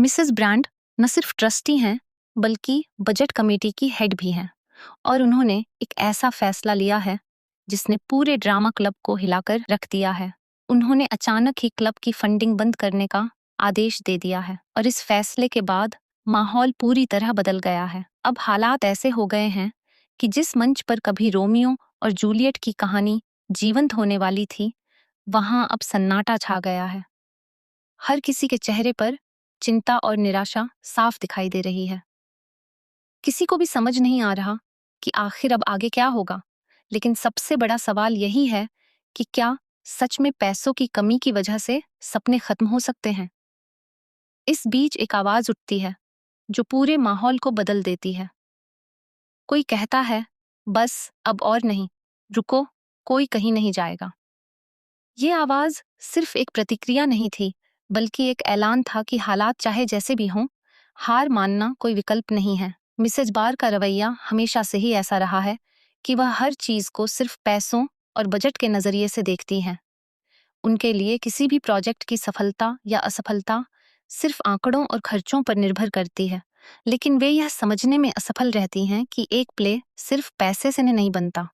Mrs brand न सिर्फ trustee हैं बल्कि बजट कमेटी की हेड भी हैं और उन्होंने एक ऐसा फैसला लिया है जिसने पूरे ड्रामा क्लब को हिलाकर रख दिया है। उन्होंने अचानक ही क्लब की फंडिंग बंद करने का आदेश दे दिया है और इस फैसले के बाद माहौल पूरी तरह बदल गया है। अब हालात ऐसे हो गए हैं कि जिस मंच पर कभी रोमियो और जूलियट की कहानी जीवंत होने वाली थी, वहां अब सन्नाटा छा गया है। हर किसी के चेहरे पर चिंता और निराशा साफ दिखाई दे रही है। किसी को भी समझ नहीं आ रहा कि आखिर अब आगे क्या होगा। लेकिन सबसे बड़ा सवाल यही है कि क्या सच में पैसों की कमी की वजह से सपने खत्म हो सकते हैं? इस बीच एक आवाज उठती है जो पूरे माहौल को बदल देती है। कोई कहता है, बस अब और नहीं, रुको, कोई कहीं नहीं जाएगा। ये आवाज सिर्फ एक प्रतिक्रिया नहीं थी, बल्कि एक ऐलान था कि हालात चाहे जैसे भी हों, हार मानना कोई विकल्प नहीं है। मिसेज बार का रवैया हमेशा से ही ऐसा रहा है कि वह हर चीज को सिर्फ पैसों और बजट के नजरिए से देखती हैं। उनके लिए किसी भी प्रोजेक्ट की सफलता या असफलता सिर्फ आंकड़ों और खर्चों पर निर्भर करती है। लेकिन वे यह समझने में असफल रहती हैं कि एक प्ले सिर्फ पैसे से नहीं बनता।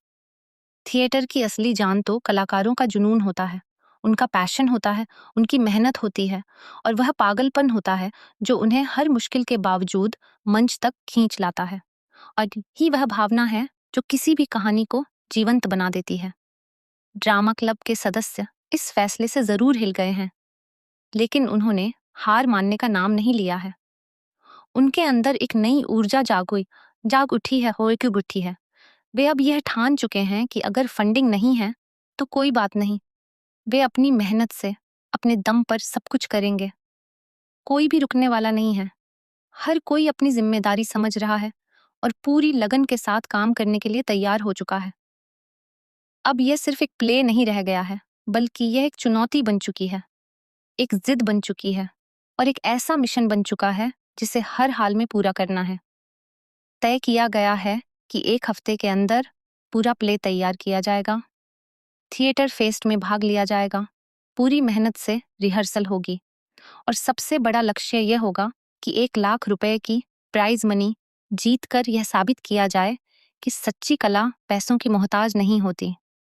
थिएटर की असली जान तो कलाकारों का जुनून होता है, उनका पैशन होता है, उनकी मेहनत होती है और वह पागलपन होता है जो उन्हें हर मुश्किल के बावजूद मंच तक खींच लाता है। और ही वह भावना है जो किसी भी कहानी को जीवंत बना देती है। ड्रामा क्लब के सदस्य इस फैसले से जरूर हिल गए हैं, लेकिन उन्होंने हार मानने का नाम नहीं लिया है। उनके अंदर एक नई ऊर्जा जाग उठी है, होए उठी है। वे अब यह ठान चुके हैं कि अगर फंडिंग नहीं है तो कोई बात नहीं, वे अपनी मेहनत से अपने दम पर सब कुछ करेंगे। कोई भी रुकने वाला नहीं है। हर कोई अपनी जिम्मेदारी समझ रहा है और पूरी लगन के साथ काम करने के लिए तैयार हो चुका है। अब यह सिर्फ एक प्ले नहीं रह गया है, बल्कि यह एक चुनौती बन चुकी है, एक जिद बन चुकी है और एक ऐसा मिशन बन चुका है जिसे हर हाल में पूरा करना है। तय किया गया है कि 1 हफ्ते के अंदर पूरा प्ले तैयार किया जाएगा, थिएटर फेस्ट में भाग लिया जाएगा, पूरी मेहनत से रिहर्सल होगी और सबसे बड़ा लक्ष्य यह होगा कि 1 लाख रुपए की प्राइज मनी जीत कर यह साबित किया जाए कि सच्ची कला पैसों की मोहताज नहीं होती।